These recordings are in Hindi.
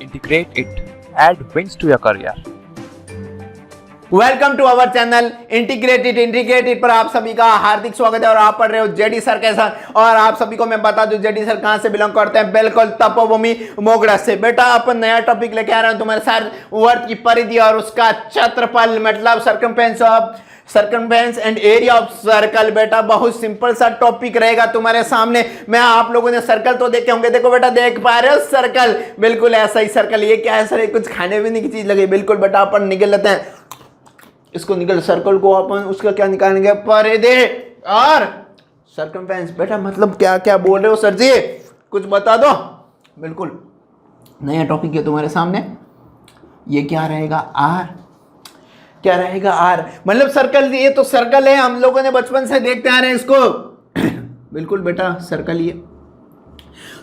integrate it, add wings to your career. Welcome to our channel integrated पर आप सभी का हार्दिक स्वागत है। और आप पढ़ रहे हो जेडी सर के साथ। और आप सभी को मैं बता दूं जेडी सर कहां से बिलोंग करते हैं, बिल्कुल तपोभूमि मोगरा से। बेटा अपन नया टॉपिक लेके आ रहे हैं तुम्हारे साथ, वर्त की परिधि और उसका क्षेत्रफल, मतलब circumference and area of circle. बेटा बहुत सिंपल सा टॉपिक रहेगा तुम्हारे सामने। मैं आप लोगों ने सर्कल तो देखे होंगे, देखो बेटा देख पा रहे हो सर्कल, बिल्कुल ऐसा ही सर्कल। ये क्या है सर, कुछ खाने पीने की चीज लगी, बिल्कुल बेटा अपन निकल लेते हैं इसको, निकल सर्कल को अपन उसका क्या निकालेंगे, परिधि और सर्कमफेरेंस। बेटा मतलब क्या क्या बोल रहे हो सर जी, कुछ बता दो। बिल्कुल नया टॉपिक है तुम्हारे सामने। ये क्या रहेगा, आर। क्या रहेगा, आर मतलब सर्कल। ये तो सर्कल है, हम लोगों ने बचपन से देखते आ रहे हैं इसको। बिल्कुल बेटा सर्कल। ये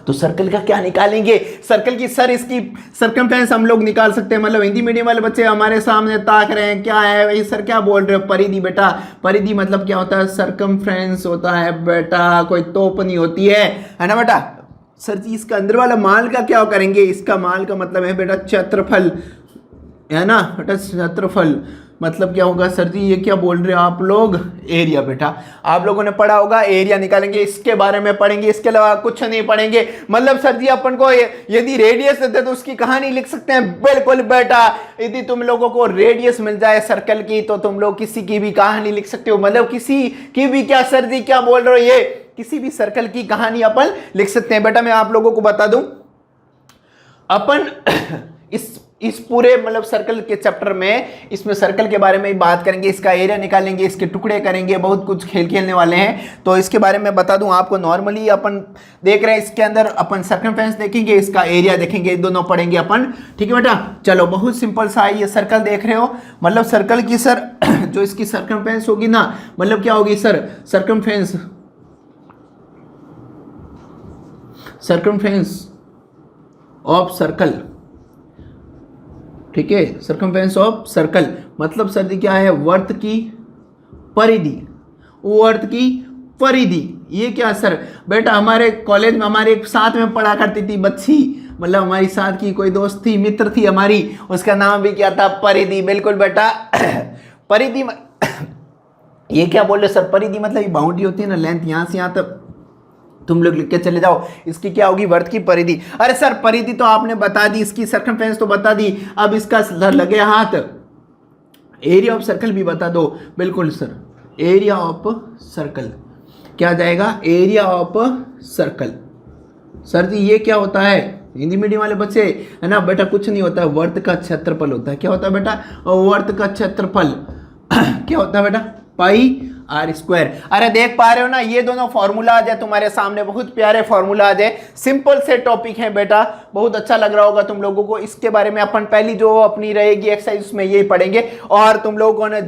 तो सर्कल का क्या निकालेंगे, सर्कल की सर इसकी सर्कमफेरेंस हम लोग निकाल सकते हैं। मतलब हिंदी मीडियम वाले बच्चे हमारे सामने ताक रहे हैं, क्या है भाई सर क्या बोल रहे हो, परिधि। बेटा परिधि मतलब क्या होता है, सर्कमफेरेंस होता है बेटा, कोई तोप नहीं होती है ना बेटा। सर जी इसका अंदर वाला माल का क्या करेंगे, इसका माल का मतलब है बेटा क्षेत्रफल, है ना बेटा। क्षेत्रफल मतलब क्या होगा सर जी, ये क्या बोल रहे हो आप लोग, एरिया। बेटा आप लोगों ने पढ़ा होगा, एरिया निकालेंगे, इसके बारे में पढ़ेंगे, इसके अलावा कुछ नहीं पढ़ेंगे। मतलब सर जी अपन को यदि रेडियस देते तो उसकी कहानी लिख सकते हैं। बिल्कुल बेटा यदि तुम लोगों को रेडियस मिल जाए सर्कल की तो तुम लोग किसी की भी कहानी लिख सकते हो। मतलब किसी की भी, क्या सर जी क्या बोल रहे हो, ये किसी भी सर्कल की कहानी अपन लिख सकते हैं। बेटा मैं आप लोगों को बता दूं, अपन इस पूरे मतलब सर्कल के चैप्टर में इसमें सर्कल के बारे में ही बात करेंगे, इसका एरिया निकालेंगे, इसके टुकड़े करेंगे, बहुत कुछ खेल खेलने वाले हैं। तो इसके बारे में बता दूं आपको, नॉर्मली अपन देख रहे हैं इसके अंदर अपन सर्कमफेरेंस देखेंगे, इसका एरिया देखेंगे, दोनों पढ़ेंगे अपन। ठीक है बेटा, चलो बहुत सिंपल सा है। ये सर्कल देख रहे हो, मतलब सर्कल की सर जो इसकी सर्कमफेरेंस होगी ना, मतलब क्या होगी सर, सर्कमफेरेंस ऑफ सर्कल। ठीक है, सर्कमफेरेंस ऑफ सर्कल मतलब सर जी क्या है, वर्त की परिधि। वर्त की परिधि ये क्या सर, बेटा हमारे कॉलेज में हमारे एक साथ में पढ़ा करती थी बच्ची, मतलब हमारी साथ की कोई दोस्त थी, मित्र थी हमारी, उसका नाम भी क्या था, परिधि। बिल्कुल बेटा परिधि। ये क्या बोल रहे सर, परिधि मतलब बाउंड्री होती है ना, लेंथ यहां से यहां तक तुम लोग लिख के चले जाओ, इसकी क्या होगी, वर्त की परिधि। अरे सर परिधि तो आपने बता दी, इसकी सर्कमफेरेंस तो बता दी, अब इसका लगे हाथ एरिया ऑफ सर्कल भी बता दो। बिल्कुल सर, एरिया ऑफ सर्कल क्या जाएगा, एरिया ऑफ सर्कल। सर जी ये क्या होता है, हिंदी मीडियम वाले बच्चे है ना बेटा, कुछ नहीं होता है, वर्त का क्षेत्रफल होता है। क्या होता है बेटा, वर्त का क्षेत्रफल। क्या होता है बेटा, पाई आर स्क्वायर। अरे देख पा रहे हो ना, ये दोनों फॉर्मूलाज है तुम्हारे सामने, बहुत प्यारे फॉर्मूलाज है, सिंपल से टॉपिक है बेटा, बहुत अच्छा लग रहा होगा तुम लोगों को। इसके बारे में अपन पहली जो अपनी रहेगी एक्सरसाइज उसमें यही पढ़ेंगे। और तुम लोगों ने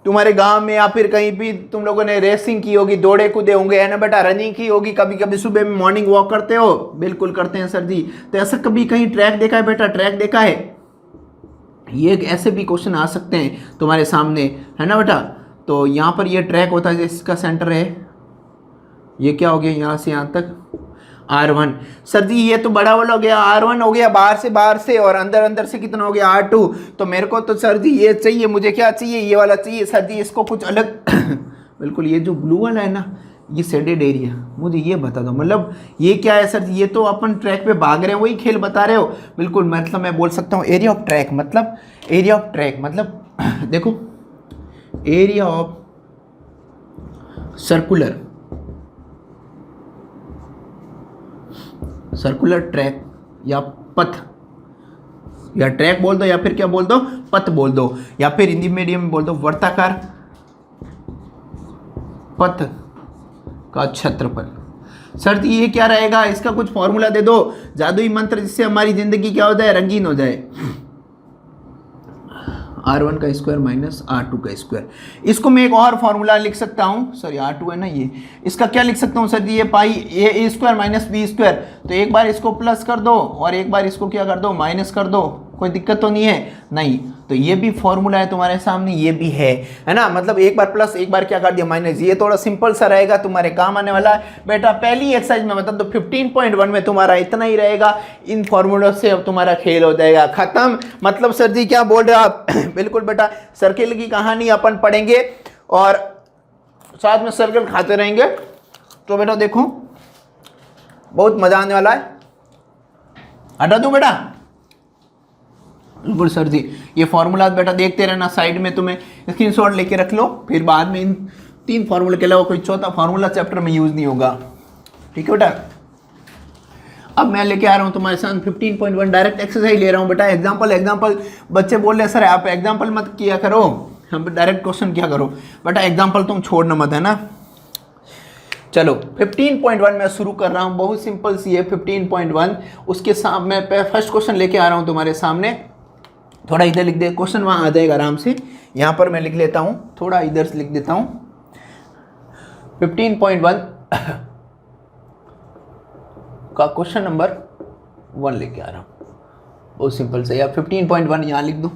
तुम्हारे गांव में या फिर कहीं भी तुम लोगों ने रेसिंग की होगी, दौड़े कूदे होंगे, है ना बेटा, रनिंग की होगी, कभी कभी सुबह में मॉर्निंग वॉक करते हो, बिल्कुल करते हैं सर जी। तो ऐसा कभी कहीं ट्रैक देखा है बेटा, ट्रैक देखा है, ये ऐसे भी क्वेश्चन आ सकते हैं तुम्हारे सामने, है ना बेटा। तो यहाँ पर ये ट्रैक होता है जिसका सेंटर है, ये क्या हो गया, यहाँ से यहाँ तक R1। सर जी ये तो बड़ा वाला हो गया, R1 हो गया, बाहर से और अंदर से कितना हो गया, R2। तो मेरे को तो सर जी ये चाहिए, मुझे क्या चाहिए, ये वाला चाहिए सर जी, इसको कुछ अलग बिल्कुल ये जो ब्लू वाला है ना, ये शेडेड एरिया, मुझे ये बता दो। मतलब ये क्या है सर जी, ये तो अपन ट्रैक पे भाग रहे हैं, वही खेल बता रहे हो। बिल्कुल मतलब मैं बोल सकता हूँ एरिया ऑफ ट्रैक मतलब देखो, एरिया ऑफ सर्कुलर ट्रैक या पथ, या ट्रैक बोल दो या फिर क्या बोल दो, पथ बोल दो, या फिर हिंदी मीडियम में बोल दो वर्ताकार पथ का क्षेत्रफल। सर जी ये क्या रहेगा, इसका कुछ फॉर्मूला दे दो, जादुई मंत्र जिससे हमारी जिंदगी क्या हो जाए, रंगीन हो जाए। R1 का स्क्वायर माइनस R2 का स्क्वायर। इसको मैं एक और फॉर्मूला लिख सकता हूँ, सॉरी R2 है ना ये, इसका क्या लिख सकता हूँ सर जी, ये पाई ये A square minus B square. तो एक बार इसको प्लस कर दो और एक बार इसको क्या कर दो, माइनस कर दो, कोई दिक्कत तो नहीं है? नहीं। तो ये भी फॉर्मूला है तुम्हारे सामने, ये भी है ना। मतलब एक बार प्लस, एक बार क्या कर दिया माइनस। ये थोड़ा सिंपल सा रहेगा, तुम्हारे काम आने वाला है बेटा। पहली एक्सरसाइज में मतलब तो 15.1 में तुम्हारा इतना ही रहेगा। इन फॉर्मूलों से अब तुम्हारा खेल हो जाएगा खत्म। मतलब सर जी क्या बोल रहे हो आप? बिल्कुल बेटा, सर्किल की कहानी अपन पढ़ेंगे और साथ में सर्किल खाते रहेंगे। तो बेटा देखो बहुत मजा आने वाला है। हटा दूं बेटा? बिल्कुल सर जी। ये फॉर्मूला बेटा देखते रहना, साइड में तुम्हें स्क्रीनशॉट लेके रख लो, फिर बाद में इन 3 फॉर्मूले के अलावा कोई चौथा फॉर्मूला चैप्टर में यूज नहीं होगा। ठीक है बेटा? अब मैं लेके आ रहा हूं तुम्हारे साथ 15.1 डायरेक्ट एक्सरसाइज ले रहा हूं बेटा। एग्जांपल बच्चे बोल रहे सर आप एग्जांपल मत किया करो, हम डायरेक्ट क्वेश्चन किया करो। बेटा एग्जांपल तुम छोड़ना मत, है ना। चलो 15.1 में शुरू कर रहा हूं, बहुत सिंपल सी है 15.1। उसके सामने मैं फर्स्ट क्वेश्चन लेके आ रहा हूं तुम्हारे सामने। थोड़ा इधर लिख दे, क्वेश्चन वहां आ जाएगा आराम से। यहां पर मैं लिख लेता हूं, थोड़ा इधर से लिख देता हूं। 15.1 का क्वेश्चन नंबर 1 लेके आ रहा हूं, बहुत सिंपल सा। या 15.1 यहां लिख दो,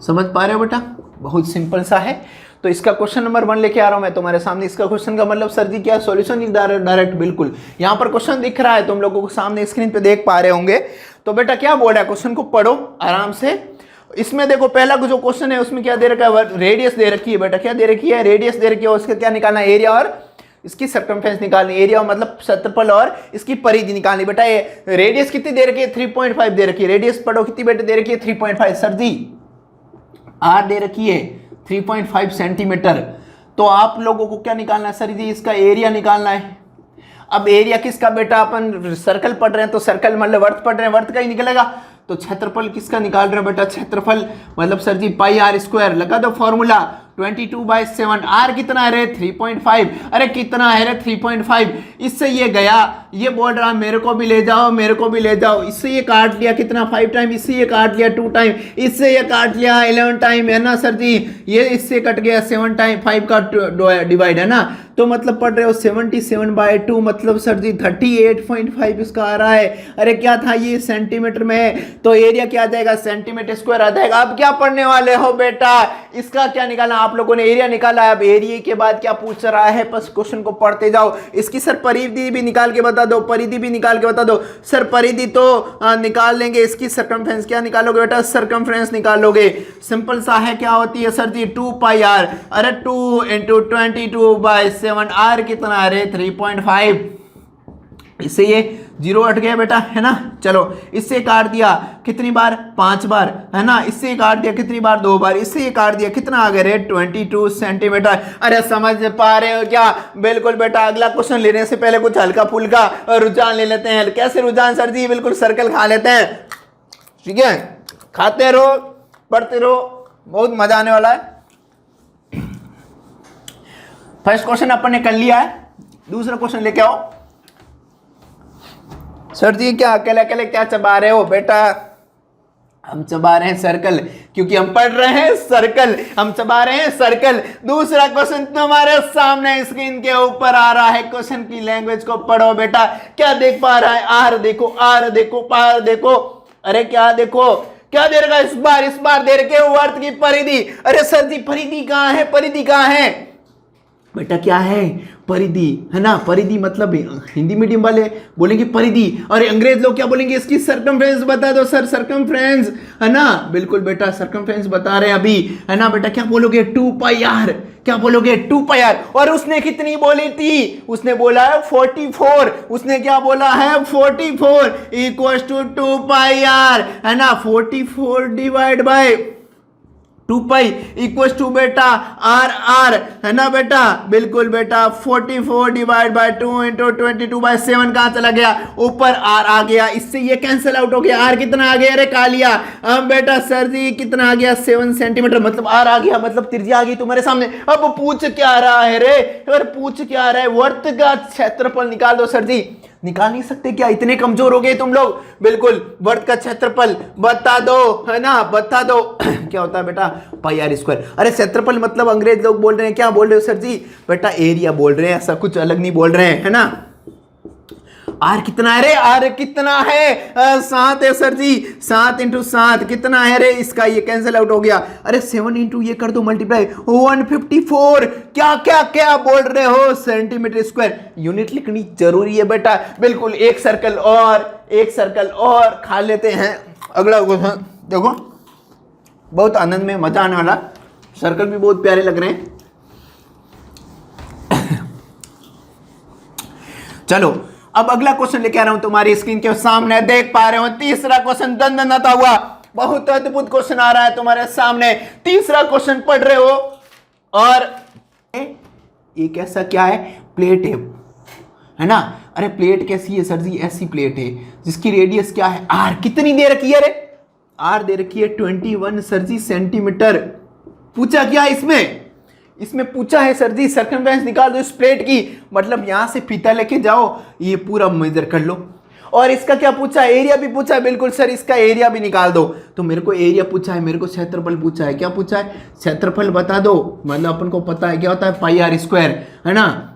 समझ पा रहे हो बेटा? बहुत सिंपल सा है। तो इसका क्वेश्चन नंबर 1 लेके आ रहा हूं मैं तुम्हारे सामने। इसका क्वेश्चन का मतलब सर जी क्या सॉल्यूशन ही डायरेक्ट? बिल्कुल, यहां पर क्वेश्चन दिख रहा है तुम लोगों को सामने स्क्रीन पे, देख पा रहे होंगे। तो बेटा क्या बोल रहा है, क्वेश्चन को पढ़ो आराम से। इसमें देखो पहला जो क्वेश्चन है उसमें क्या दे रखा है, रेडियस दे रखी है बेटा। क्या दे रखी है? रेडियस दे रखी है। उसका क्या निकालना है? एरिया और इसकी सर्कमफेरेंस निकालनी। एरिया मतलब क्षेत्रफल और इसकी परिधि निकालनी। बेटा ये रेडियस कितनी दे रखी है? 3.5 दे रखी है। रेडियस पढ़ो कितनी बेटे दे रखी है? 3.5। सर जी आर दे रखी है 3.5 सेंटीमीटर। तो आप लोगों को क्या निकालना है सर जी? इसका एरिया निकालना है। अब एरिया किसका बेटा? अपन सर्कल पढ़ रहे हैं तो सर्कल मतलब वर्त पढ़ रहे हैं, वर्त का ही निकलेगा। तो क्षेत्रफल किसका निकाल रहे हैं बेटा? क्षेत्रफल मतलब sir ji pi r square. लगा दो फॉर्मूला 22/7। आर कितना है रे? 3.5। अरे कितना है रे? 3.5। इससे ये गया, ये बोल रहा मेरे को भी ले जाओ, मेरे को भी ले जाओ। इससे ये काट लिया कितना? 5 टाइम। इससे ये काट लिया 2 टाइम। इससे ये काट लिया 11 टाइम, है ना सर जी। ये इससे कट गया 7 टाइम, 5 का डिवाइड, है ना। तो मतलब पढ़ रहे हो 77/2 मतलब सर जी 38.5 इसका आ रहा है। अरे क्या था ये? सेंटीमीटर में है तो एरिया क्या आ जाएगा? सेंटीमीटर स्क्वायर आ जाएगा। अब क्या पढ़ने वाले हो बेटा? इसका क्या निकालना? आप लोगों ने एरिया निकाला है। अब एरिया के बाद क्या पूछ रहा है? बस क्वेश्चन को पढ़ते जाओ। इसकी सर परिधि भी निकाल के बता दो, परिधि भी निकाल के बता दो। सर परिधि तो निकाल लेंगे, इसकी सर्कमफ्रेंस क्या निकालोगे बेटा? सर्कमफ्रेंस निकालोगे। सिंपल सा है, क्या होती है सर जी? 2πr। अरे 2 × 22/7। आर कितना है रे? 3.5। इससे ये 0 हट गया बेटा, है ना। चलो इससे काट दिया कितनी बार? 5 बार, है ना। इससे काट दिया कितनी बार? 2 बार। इससे ये काट दिया कितना आ गया रे? 22 सेंटीमीटर। अरे समझ पा रहे हो क्या? बिल्कुल बेटा। अगला क्वेश्चन लेने से पहले कुछ हल्का फुल्का रुझान ले लेते हैं। कैसे रुझान सर जी? बिल्कुल सर्कल खा लेते हैं, ठीक है। खाते रहो, पढ़ते रहो, बहुत मजा आने वाला है। फर्स्ट क्वेश्चन अपन ने कर लिया है, दूसरा क्वेश्चन लेके आओ। सर जी क्या अकेले अकेले क्या चबा रहे हो बेटा? हम चबा रहे हैं सर्कल, क्योंकि हम पढ़ रहे हैं सर्कल, हम चबा रहे हैं सर्कल। दूसरा क्वेश्चन तुम्हारे सामने स्क्रीन के ऊपर आ रहा है। क्वेश्चन की लैंग्वेज को पढ़ो बेटा। क्या देख पा रहा है? आर देखो, आर देखो, पार देखो। अरे क्या देखो, क्या दे रखा? इस बार दे रखे वर्त की परिधि। अरे सर जी परिधि कहाँ है? परिधि कहाँ है बेटा? क्या है? परिधि, है ना। परिधि मतलब हिंदी मीडियम वाले बोलेंगे परिधि, और अंग्रेज लोग क्या बोलेंगे? इसकी सर्कमफ्रेंस बता दो सर, सर्कमफ्रेंस, है ना। बिल्कुल बेटा सर्कमफ्रेंस बता रहे हैं अभी, है ना बेटा। क्या बोलोगे? 2πr। क्या बोलोगे? 2πr। और उसने कितनी बोली थी? उसने बोला है 44। उसने क्या बोला है? 44 = 2πr, है ना। 44 डिवाइड बाय 2π = बेटा r, है ना बेटा। बिल्कुल बेटा 44 डिवाइड बाय 2 × 22/7 कहां चला गया? ऊपर r आ गया। इससे ये कैंसिल आउट हो गया। r कितना आ गया? अरे कालिया बेटा सर जी कितना आ गया? 7 सेंटीमीटर। मतलब r आ गया, मतलब त्रिज्या आ गई तुम्हारे सामने। अब पूछ क्या रहा है रे? अगर पूछ क्या रहा है? वर्त का क्षेत्रफल निकाल दो। सर जी निकाल नहीं सकते क्या? इतने कमजोर हो गए तुम लोग? बिल्कुल वर्त का क्षेत्रफल बता दो, है ना, बता दो। क्या होता है बेटा? πr²। अरे क्षेत्रफल मतलब अंग्रेज लोग बोल रहे हैं, क्या बोल रहे हो सर जी? बेटा एरिया बोल रहे हैं, ऐसा कुछ अलग नहीं बोल रहे हैं, है ना। आर कितना है रे, आर कितना है 7 है सर जी, 7 इंटू 7 कितना है रे, इसका ये कैंसिल आउट हो गया। अरे 7 इंटू ये कर दो मल्टीप्लाई 154। क्या क्या क्या बोल रहे हो, सेंटीमीटर स्क्वायर। यूनिट लिखनी जरूरी है बेटा, बिल्कुल। एक सर्कल और खा लेते हैं। अगला क्वेश्चन देखो, बहुत आनंद में मजा आने वाला, सर्कल भी बहुत प्यारे लग रहे हैं। चलो अब अगला क्वेश्चन लेके आ रहा हूं तुम्हारी स्क्रीन के सामने, देख पा रहे हो। तीसरा क्वेश्चन दंदनाता हुआ, बहुत अद्भुत क्वेश्चन आ रहा है तुम्हारे सामने। तीसरा क्वेश्चन पढ़ रहे हो और एक ऐसा क्या है, प्लेट है ना। अरे प्लेट कैसी है सर जी, ऐसी प्लेट है जिसकी रेडियस क्या है, आर। कितनी दे रखी है रे, आर दे रखी है 21 सर जी सेंटीमीटर। पूछा क्या इसमें पूछा है सर जी सर्कमफेरेंस निकाल दो इस प्लेट की, मतलब यहां से फीता लेके जाओ, ये पूरा मेजर कर लो। और इसका क्या पूछा है, एरिया भी पूछा है। बिल्कुल सर, इसका एरिया भी निकाल दो। तो मेरे को एरिया पूछा है, मेरे को क्षेत्रफल पूछा है। क्या पूछा है, क्षेत्रफल बता दो। मतलब अपन को पता है क्या होता है, पाई आर स्क्वायर, है ना।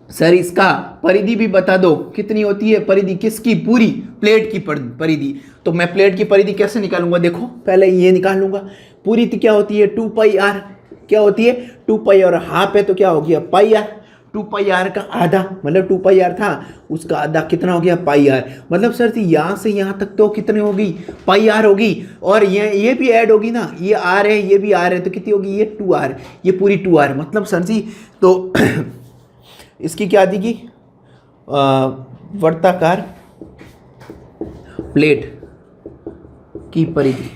सर इसका परिधि भी बता दो, कितनी होती है परिधि, किसकी, पूरी प्लेट की परिधि। तो मैं प्लेट की परिधि कैसे निकालूंगा, देखो पहले ये निकाल लूंगा। पूरी क्या होती है, 2 पाई आर। क्या होती है, 2 पाई और हाफ है तो क्या हो गया, पाई आर। 2 पाई आर का आधा, मतलब 2 पाई आर था, उसका आधा कितना हो गया, पाई आर। मतलब सर जी यहाँ से यहाँ तक तो कितने होगी, पाई आर होगी। और ये भी ऐड होगी ना, ये आर है ये भी आर है, तो कितनी होगी, ये 2 आर, ये पूरी 2 आर। मतलब सर जी तो इसकी क्या देगी, वर्ताकार प्लेट की परिधि।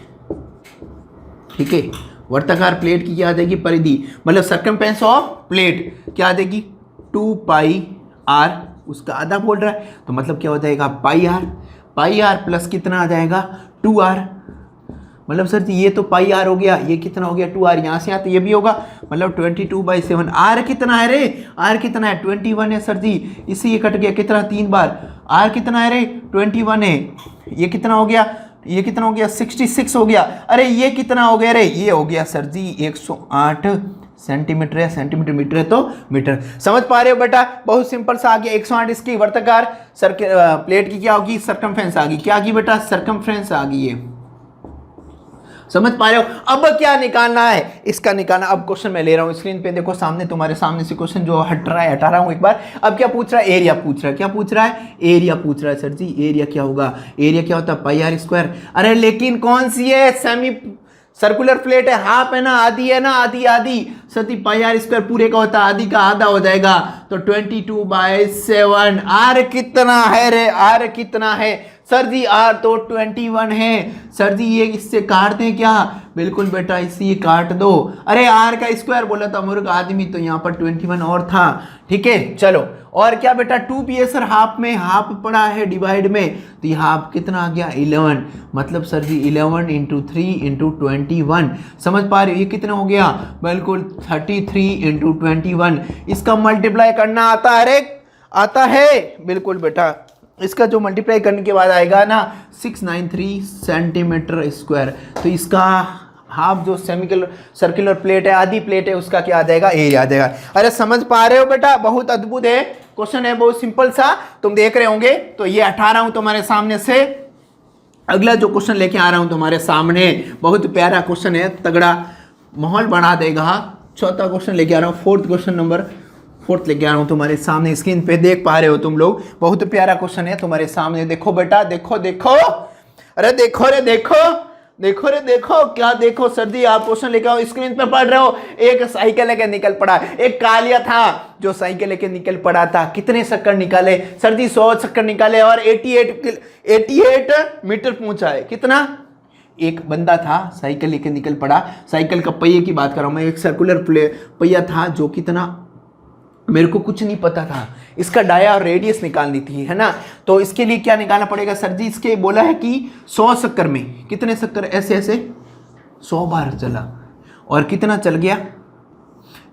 ठीक है, वर्ताकार प्लेट की क्या आ जाएगी, परिधि। मतलब सर्कमफेरेंस ऑफ प्लेट क्या आ जाएगी, 2 पाई आर, उसका आधा बोल रहा है, तो मतलब क्या हो जाएगा, पाई आर प्लस कितना आ जाएगा, 2 आर। मतलब सर जी ये तो पाई आर हो गया, ये कितना हो गया, 2 आर। यहाँ से आते ये भी होगा, मतलब 22/7। आर कितना है रे, आर कितना है, 21 है सर जी। इससे ये कट गया कितना, 3 बार। आर कितना है रे, 21 है। ये कितना हो गया, ये कितना हो गया, 66 हो गया। अरे ये कितना हो गया रे, ये हो गया सर जी 108 सेंटीमीटर है, सेंटीमीटर मीटर है तो मीटर। समझ पा रहे हो बेटा, बहुत सिंपल सा आ गया। 108 इसकी वर्ताकार प्लेट की क्या होगी, सर्कमफ्रेंस आ गई। क्या आ गई बेटा, सर्कमफ्रेंस आ गई है। समझ पा रहे हो। अब क्या निकालना है, इसका निकालना। अब क्वेश्चन मैं ले रहा हूं स्क्रीन पे, देखो सामने, तुम्हारे सामने से क्वेश्चन जो हटा रहा हूं एक बार। अब क्या पूछ रहा है, एरिया पूछ रहा है। क्या पूछ रहा है, एरिया पूछ रहा है सर जी। एरिया क्या होगा, एरिया क्या होता है, पाई आर स्क्वायर। अरे लेकिन कौन सी है, सेमी सर्कुलर प्लेट है, हाफ है ना, आधी है ना, आधी सती। पाई आर स्क्वायर पूरे का होता है, आधी का आधा हो जाएगा, तो 22/7। आर कितना है रे, आर कितना है सर जी, आर तो 21 है सर जी। ये इससे काट दें क्या, बिल्कुल बेटा इसी काट दो। अरे आर का स्क्वायर बोला था मूर्ख आदमी, तो यहाँ पर 21 और था। ठीक है चलो, और क्या बेटा, 2 भी है सर, हाफ में हाफ पड़ा है डिवाइड में, तो ये हाफ कितना आ गया, 11। मतलब सर जी 11 × 3 × 21। समझ पा रहे हो, ये कितना हो गया, बिल्कुल 33 × 21। इसका मल्टीप्लाई करना आता है रे, आता है बिल्कुल बेटा। इसका जो मल्टीप्लाई करने के बाद आएगा ना 693 सेंटीमीटर स्क्वायर। तो इसका हाफ जो सर्कुलर प्लेट है, आधी प्लेट है, उसका क्या आ जाएगा, एरिया आ जाएगा। अरे समझ पा रहे हो बेटा, बहुत अद्भुत है क्वेश्चन है, बहुत सिंपल सा, तुम देख रहे होंगे। तो ये हटा रहा हूं तुम्हारे सामने से। अगला जो क्वेश्चन लेके आ रहा हूं तुम्हारे सामने, बहुत प्यारा क्वेश्चन है, तगड़ा माहौल बना देगा। चौथा क्वेश्चन लेके आ रहा हूँ, फोर्थ लेके आ रहा हूँ तुम्हारे सामने। स्क्रीन पे देख पा रहे हो तुम लोग, बहुत प्यारा क्वेश्चन है तुम्हारे सामने। देखो बेटा, देखो, अरे देखो रे, देखो रे, देखो क्या, देखो सर जी आप क्वेश्चन लेके आओ, स्क्रीन पे पढ़ रहे हो। एक साइकिल लेके निकल पड़ा, एक कालिया था जो साइकिल लेके निकल पड़ा था। कितने चक्कर निकाले सर जी, 100 चक्कर निकाले और 88 मीटर पहुंचा है। कितना, एक बंदा था साइकिल लेके निकल पड़ा, साइकिल का पहिए की बात कर रहा हूं मैं, एक सर्कुलर पहिया था जो कितना, मेरे को कुछ नहीं पता था, इसका डाया और रेडियस निकालनी थी, है ना। तो इसके लिए क्या निकालना पड़ेगा सर जी, इसके बोला है कि 100 चक्कर में, कितने चक्कर, ऐसे 100 बार चला और कितना चल गया,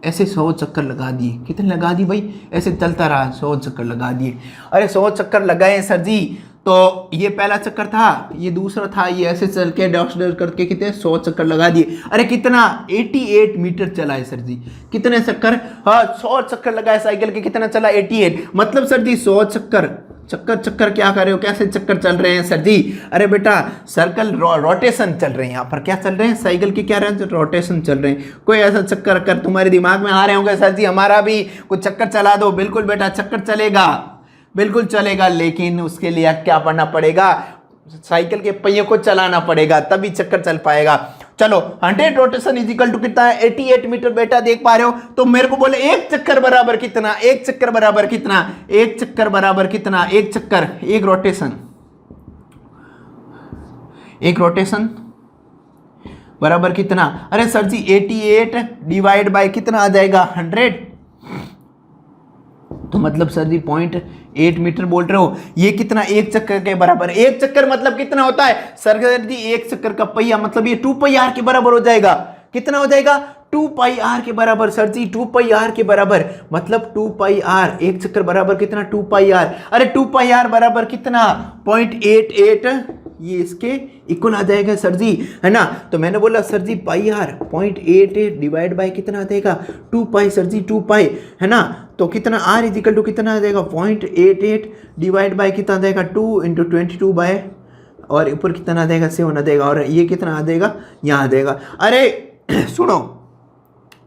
ऐसे 100 चक्कर लगा दिए। कितने लगा दिए भाई, ऐसे चलता रहा, 100 चक्कर लगा दिए। अरे 100 चक्कर लगाए सर जी, तो ये पहला चक्कर था, ये दूसरा था, ये ऐसे चल के डॉट करके कितने 100 चक्कर लगा दिए। अरे कितना, 88 मीटर चला है सर जी। कितने चक्कर, हाँ 100 चक्कर लगाए साइकिल के, कितना चला, 88। मतलब सर जी 100 चक्कर चक्कर चक्कर क्या कर रहे हो, कैसे चक्कर चल रहे हैं सर जी? अरे बेटा सर्कल रोटेशन चल रहे हैं, यहाँ पर क्या चल रहे हैं, साइकिल के क्या रहे हैं, रोटेशन चल रहे हैं। कोई ऐसा चक्कर कर तुम्हारे दिमाग में आ रहे होंगे सर जी हमारा भी कुछ चक्कर चला दो। बिल्कुल बेटा चक्कर चलेगा, बिल्कुल चलेगा, लेकिन उसके लिए क्या पढ़ना पड़ेगा, साइकिल के पहिए को चलाना पड़ेगा, तभी चक्कर चल पाएगा। चलो 100 रोटेशन इज इक्वल टू कितना है, 88 मीटर। बेटा देख पा रहे हो, तो मेरे को बोले एक चक्कर बराबर कितना, एक चक्कर बराबर कितना, एक चक्कर बराबर कितना, एक चक्कर, एक रोटेशन, एक रोटेशन बराबर कितना। अरे सर जी 88 डिवाइड बाय कितना आ जाएगा, 100। तो मतलब सर जी 0.8 मीटर बोल रहे हो, ये कितना, एक चक्कर के बराबर। एक चक्कर मतलब कितना होता है सर जी, एक चक्कर का पहिया मतलब ये 2 पाई आर के बराबर हो जाएगा। कितना हो जाएगा, 2 पाई आर के बराबर सर जी, 2 पाई आर के बराबर, मतलब 2 पाई आर, एक चक्कर बराबर कितना, 2 पाई आर। अरे 2 पाई आर बराबर कितना, 0.88, ये इसके इक्वल आ जाएगा सर जी, है ना। तो मैंने बोला sir ji pi r 0.88 divide by कितना आ जाएगा, 2 पाई सर जी, 2 पाई, है ना। तो कितना आर इज इक्वल टू कितना आ जाएगा, 0.88 डिवाइड बाय कितना आ जाएगा, 2 × 22 बाय, और ऊपर कितना आ जाएगा, 7 आ जाएगा, और ये कितना आ जाएगा, यहाँ आ जाएगा। अरे सुनो,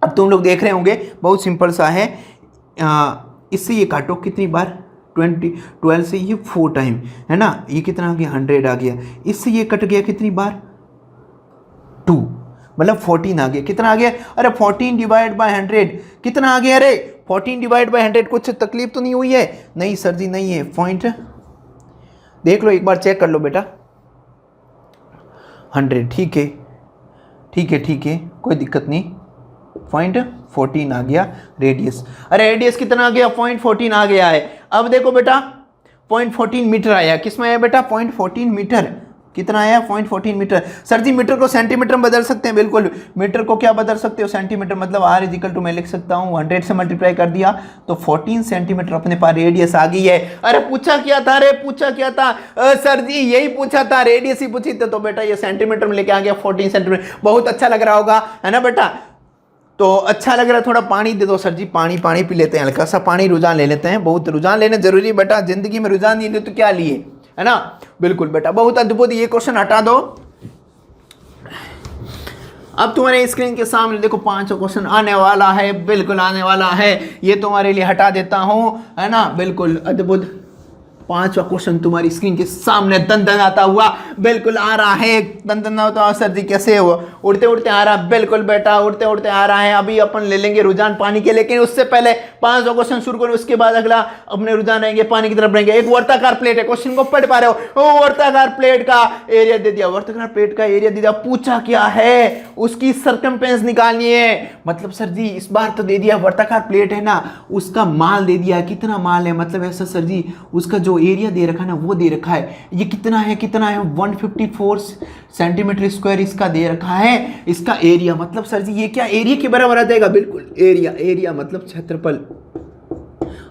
अब तुम लोग देख रहे होंगे बहुत सिंपल सा है, इससे ये काटो कितनी बार, 12 से ये 4 टाइम, है ना। ये कितना आ गया, 100 आ गया। इससे ये कट गया कितनी बार, 2, मतलब 14 आ गया। कितना आ गया, अरे 14 डिवाइड बाय 100 कितना आ गया, अरे 14 डिवाइड बाय 100। कुछ तकलीफ तो नहीं हुई है, नहीं सर जी नहीं है। पॉइंट देख लो, एक बार चेक कर लो बेटा, 100, ठीक है ठीक है ठीक है, कोई दिक्कत नहीं। 0.14 आ गया रेडियस। अरे रेडियस कितना आ गया, 0.14 आ गया है। अब देखो बेटा 0.14 मीटर आया, किसमें आया बेटा, 0.14 मीटर। कितना आया, 0.14 मीटर। सर जी मीटर को सेंटीमीटर में बदल सकते हैं, बिल्कुल। मीटर को क्या बदल सकते हो, सेंटीमीटर, मतलब आर इज इक्वल टू मैं लिख सकता हूँ 100 से मल्टीप्लाई कर दिया तो 14 सेंटीमीटर अपने पास रेडियस आ गई है। अरे पूछा क्या था, अरे पूछा क्या था सर जी, यही पूछा था, रेडियस ही पूछी थी, तो बेटा ये सेंटीमीटर में लेके आ गया 14 सेंटीमीटर। बहुत अच्छा लग रहा होगा, है ना बेटा। तो अच्छा लग रहा है, थोड़ा पानी दे दो सर जी, पानी पानी पी लेते हैं, हल्का सा पानी, रुझान ले लेते हैं। बहुत रुझान लेना जरूरी बेटा, जिंदगी में रुझान नहीं ले तो क्या लिए, है ना। बिल्कुल बेटा, बहुत अद्भुत। ये क्वेश्चन हटा दो। अब तुम्हारे स्क्रीन के सामने देखो 5 क्वेश्चन आने वाला है, बिल्कुल आने वाला है। ये तुम्हारे लिए हटा देता हूं, है ना। बिल्कुल अद्भुत 5वां क्वेश्चन तुम्हारी स्क्रीन के सामने दंदनाता हुआ बिल्कुल आ रहा है। दंदनाता हुआ सर जी कैसे हो, उड़ते उड़ते आ रहा, बिल्कुल बेटा उड़ते उड़ते आ रहा है। अभी अपन ले लेंगे रुझान पानी के, लेकिन उससे पहले 5वां क्वेश्चन शुरू करो, उसके बाद अगला अपने रुझान रहेंगे पानी की तरफ रहेंगे। एक वर्ताकार प्लेट है, क्वेश्चन को पढ़ पा रहे हो, वर्ताकार प्लेट का एरिया दे दिया, वर्ताकार प्लेट का एरिया दे दिया। पूछा क्या है, उसकी सर्कमफेरेंस निकालनी है। मतलब सर जी इस बार तो दे दिया, वर्ताकार प्लेट है ना, उसका माल दे दिया, कितना माल है, मतलब ऐसा सर जी उसका जो एरिया दे रखा है ना वो दे रखा है। ये कितना है, कितना है, 154 सेंटीमीटर स्क्वायर इसका दे रखा है, इसका एरिया। मतलब सर जी ये क्या एरिया के बराबर आ जाएगा, बिल्कुल एरिया, एरिया मतलब क्षेत्रफल।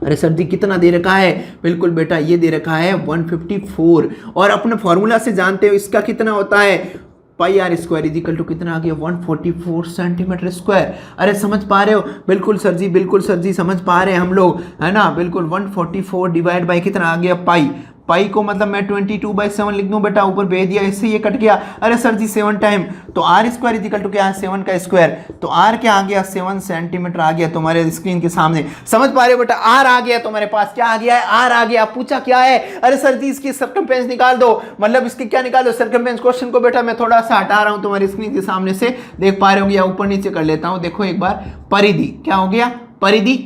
अरे सर जी कितना दे रखा है, बिल्कुल बेटा ये दे रखा है 154, और अपने फॉर्मूला से जानते हो इसका कितना होता है, pi r square is equal to कितना आ गया, 144 सेंटीमीटर स्क्वायर। अरे समझ पा रहे हो, बिल्कुल सर जी, बिल्कुल सर जी समझ पा रहे हैं हम लोग, है ना। बिल्कुल 144 डिवाइड बाई कितना आ गया, पाई। पाई को मतलब मैं 22/7 लिख दूं बेटा, ऊपर भेज दिया, इससे ये कट गया। अरे सर जी 7 टाइम, तो r square is equal to क्या है, 7 का स्क्वायर, तो आर क्या आ गया, 7 सेंटीमीटर आ गया तुम्हारे स्क्रीन के सामने। समझ पा रहे हो बेटा, आर आ गया तुम्हारे पास, क्या आ गया है, आर आ गया। पूछा क्या है, अरे सर जी इसकी सर्कमफेरेंस निकाल दो, मतलब इसकी क्या निकाल दो, सर्कमफेरेंस। क्वेश्चन को बेटा मैं थोड़ा सा हटा रहा हूं तुम्हारी स्क्रीन के सामने से, देख पा रहे होंगे, या ऊपर नीचे कर लेता हूं। देखो एक बार, परिधि क्या हो गया, परिधि।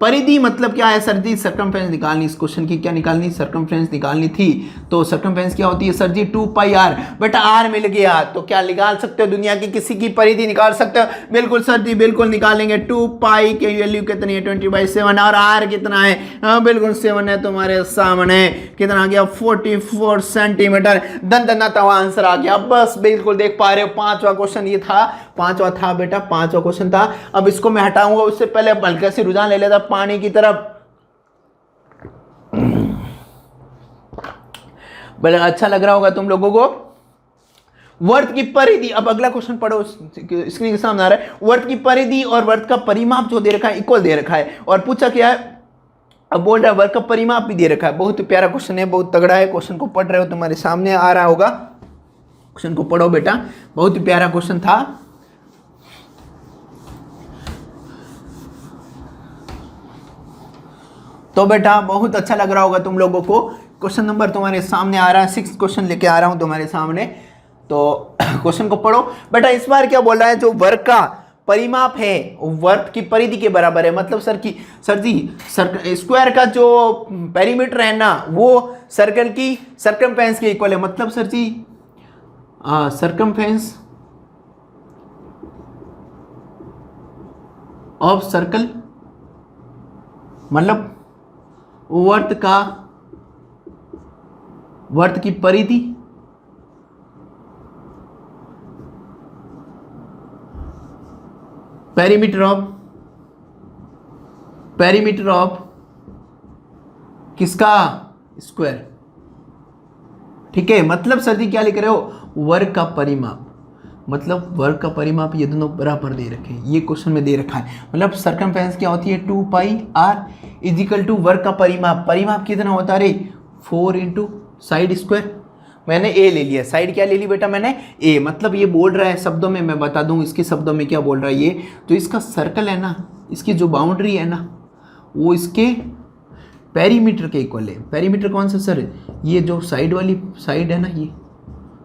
परिधि मतलब क्या है सर जी, सर्कमफेरेंस निकालनी, इस क्वेश्चन की क्या निकालनी, सर्कमफेरेंस निकालनी थी। तो सर्कमफेरेंस क्या होती है सर जी, 2 पाई आर। बेटा आर मिल गया तो क्या निकाल सकते हो, दुनिया की किसी की परिधि निकाल सकते हो, बिल्कुल सर जी बिल्कुल निकालेंगे। 2 पाई की वैल्यू कितनी है, 20/7, और आर कितना है, हाँ बिल्कुल 7 है तुम्हारे सामने। कितना आ गया, 44 सेंटीमीटर। दंदनाता हुआ आंसर आ गया, बस बिल्कुल देख पा रहे हो। 5वां क्वेश्चन ये था, 5वां था बेटा, 5वां क्वेश्चन था। अब इसको मैं हटाऊंगा, उससे पहले हल्का से रुझान ले लेता पानी की तरफ। बड़ा अच्छा लग रहा होगा तुम लोगों को। वर्त की परिधि, अब अगला क्वेश्चन पढ़ो, स्क्रीन के सामने आ रहा है। वर्त की परिधि और वर्त का परिमाप जो दे रखा है इक्वल दे रखा है, और पूछा क्या है, अब बोल रहा है वर्ग का परिमाप भी दे रखा है। बहुत प्यारा क्वेश्चन है, बहुत तगड़ा है। क्वेश्चन को पढ़ रहे हो, तुम्हारे सामने आ रहा होगा, क्वेश्चन को पढ़ो बेटा, बहुत ही प्यारा क्वेश्चन था। तो बेटा बहुत अच्छा लग रहा होगा तुम लोगों को। क्वेश्चन नंबर तुम्हारे सामने आ रहा है, 6 क्वेश्चन लेके आ रहा हूं तुम्हारे सामने, तो क्वेश्चन को पढ़ो बेटा। इस बार क्या बोल रहा है, जो वर्ग का परिमाप है वर्ग की परिधि के बराबर है। मतलब सर स्क्वायर का जो पेरीमीटर है ना, वो सर्कल की सर्कमफेरेंस के इक्वल है। मतलब sir ji circumference of circle, मतलब वर्त की परिधि पेरीमीटर ऑफ किसका, स्क्वायर। ठीक है, मतलब सर जी क्या लिख रहे हो, वर्ग का परिमाप। मतलब वर्ग का परिमाप ये दोनों बराबर दे रखे हैं, ये क्वेश्चन में दे रखा है। मतलब सर्कमफेरेंस क्या होती है, 2 पाई आर इजिकल टू वर्ग का परिमाप कितना होता है रे, 4 इंटू साइड स्क्वायर। मैंने ए ले लिया, साइड क्या ले ली बेटा मैंने, ए। मतलब ये बोल रहा है शब्दों में, मैं बता दूं इसके शब्दों में क्या बोल रहा है ये, तो इसका सर्कल है ना, इसकी जो बाउंड्री है ना, वो इसके पेरीमीटर के इक्वल है। पेरीमीटर कौन सा सर, ये जो साइड वाली साइड है ना,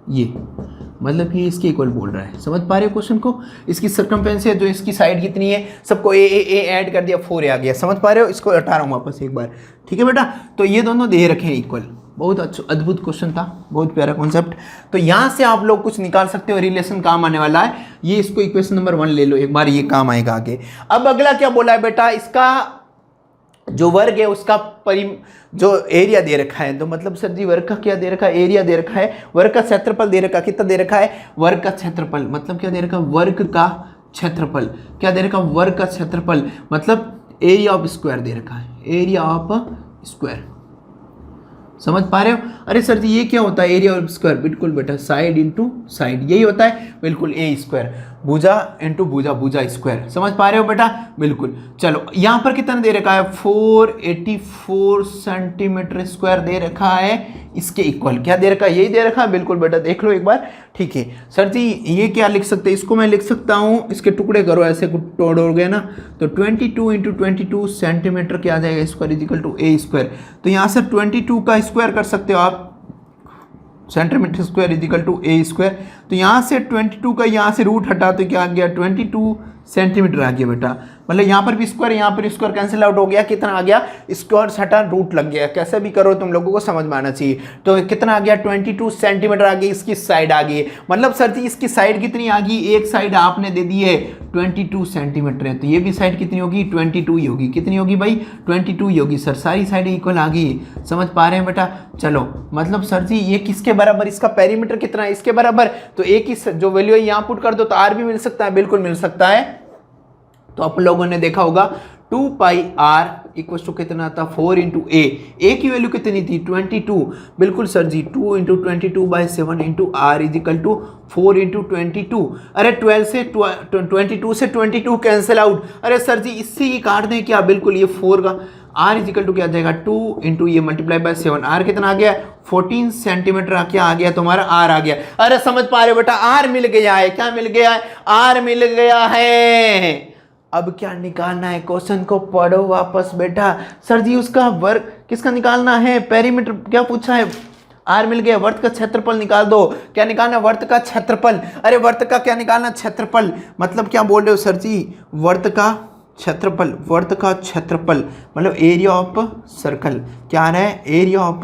ये मतलब ये इसके इक्वल बोल रहा है। समझ पा रहे हो क्वेश्चन को। इसकी सर्कमफेरेंस है, जो इसकी साइड कितनी है, सबको ए ऐड कर दिया, 4 आ गया। समझ पा रहे हो, इसको हटा रहा हूँ वापस एक बार। ठीक है बेटा, तो ये दोनों दे रखे हैं इक्वल। बहुत अच्छा अद्भुत क्वेश्चन था, बहुत प्यारा कॉन्सेप्ट। तो यहाँ से आप लोग कुछ निकाल सकते हो, रिलेशन काम आने वाला है। ये इसको इक्वेशन नंबर 1 ले लो एक बार, ये काम आएगा आगे। अब अगला क्या बोला है बेटा, इसका जो वर्ग है उसका जो एरिया दे रखा है। तो मतलब सर जी वर्ग का क्या दे रखा है, एरिया दे रखा है। वर्ग का क्षेत्रफल दे रखा है, कितना दे रखा है, वर्ग का क्षेत्रफल। मतलब क्या दे रखा है, वर्ग का क्षेत्रफल। क्या दे रखा है, वर्ग का क्षेत्रफल। मतलब एरिया ऑफ स्क्वायर दे रखा है, एरिया ऑफ स्क्वायर। समझ पा रहे हो। अरे सर जी ये क्या होता है, एरिया ऑफ स्क्वायर। बिल्कुल बेटा, साइड इंटू साइड, यही होता है। बिल्कुल, ए स्क्वायर, भुजा इंटू भुजा, भुजा स्क्वायर। समझ पा रहे हो बेटा, बिल्कुल। चलो यहाँ पर कितना दे रखा है, 484 सेंटीमीटर स्क्वायर दे रखा है। इसके इक्वल क्या दे रखा है, यही दे रखा है। बिल्कुल बेटा, देख लो एक बार। ठीक है सर जी, ये क्या लिख सकते हैं, इसको मैं लिख सकता हूँ, इसके टुकड़े करो ऐसे, कुछ तोड़ोगे ना, तो 22 इंटू 22 सेंटीमीटर क्या आ जाएगा, square is equal to a square. तो यहाँ से 22 का स्क्वायर कर सकते हो आप, centimetre square is equal to a square. तो यहाँ से 22 का यहाँ से रूट हटा तो क्या आ गया, 22 सेंटीमीटर आ गया बेटा। मतलब यहाँ पर भी स्क्वायर, यहाँ पर स्क्वायर कैंसिल आउट हो गया, कितना आ गया, स्क्वायर हटा रूट लग गया। कैसे भी करो तुम लोगों को समझ में आना चाहिए। तो कितना आ गया, 22 सेंटीमीटर आ गई, इसकी साइड आ गई। मतलब सर जी इसकी साइड कितनी आ गई, एक साइड आपने दे दी है 22 सेंटीमीटर है, तो ये भी साइड कितनी होगी, 22 ही होगी। कितनी होगी भाई, 22 ही होगी सर, सारी साइड इक्वल आ गई। समझ पा रहे हैं बेटा। चलो मतलब सर जी ये किसके बराबर, इसका पेरीमीटर कितना है, इसके बराबर। तो एक ही जो वैल्यू है यहाँ पुट कर दो, तो आर भी मिल सकता है, बिल्कुल मिल सकता है। तो आप लोगों ने देखा होगा 2 पाई आर इक्वल टू कितना था, 4 इंटू ए की वैल्यू कितनी थी, 22। बिल्कुल sir ji, 2 into 22/7 into r is equal to 4 into 22। अरे 12 से 22 से 22 कैंसिल आउट। अरे सर जी इससे ये काट दें क्या, बिल्कुल ये 4 का आर इज इक्वल टू क्या आ जाएगा, 2 इंटू ये मल्टीप्लाई बाय 7। आर कितना आ गया, 14 सेंटीमीटर क्या आ गया तुम्हारा, आर आ गया। अरे समझ पा रहे हो बेटा, आर मिल गया है। क्या मिल गया है, आर मिल गया है। अब क्या निकालना है, क्वेश्चन को पढ़ो वापस बेटा। सर जी उसका वर्ग किसका निकालना है, पेरीमीटर क्या पूछा है, आर मिल गया। वर्त का क्षेत्रफल निकाल दो। क्या निकालना, वर्त का क्षेत्रफल। अरे वर्त का क्या निकालना, क्षेत्रफल। मतलब क्या बोल रहे हो सर जी, वर्त का क्षेत्रफल, वर्त का क्षेत्रफल मतलब एरिया ऑफ सर्कल। क्या आ रहा है, area of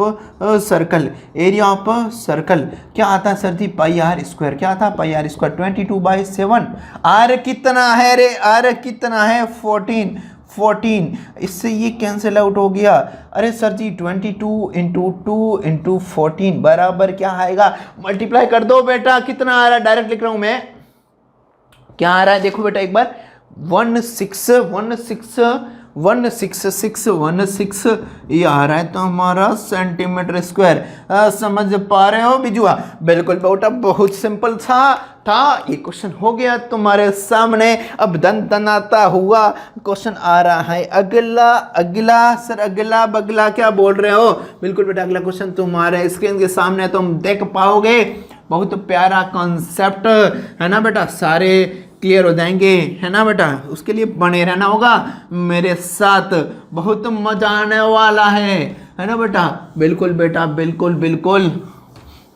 circle, area of circle क्या आता है sir ji, pi r square. क्या आता है, पाई आर स्क्वायर, 22/7। आर कितना है रे, आर कितना है, 14। इससे ये कैंसिल आउट हो गया। अरे सर जी 22 इंटू 2 इंटू 14 बराबर क्या आएगा, मल्टीप्लाई कर दो बेटा। कितना आ रहा है, डायरेक्ट लिख रहा हूं मैं, क्या आ रहा है देखो बेटा एक बार, 16 1616 ये आ रहा है तो हमारा सेंटीमीटर स्क्वायर। समझ पा रहे हो बिजुआ? बिल्कुल बेटा, बहुत सिंपल था ये क्वेश्चन हो गया तुम्हारे सामने। अब दन दनाता हुआ क्वेश्चन आ रहा है अगला सर, अगला बगला क्या बोल रहे हो? बिल्कुल बेटा, अगला क्वेश्चन तुम्हारे स्क्रीन के सामने तुम देख पाओगे। बहुत प्यारा कॉन्सेप्ट है ना बेटा, सारे क्लियर हो जाएंगे है ना बेटा। उसके लिए बने रहना होगा मेरे साथ, बहुत मजा आने वाला है ना बेटा। बिल्कुल बेटा, बिल्कुल।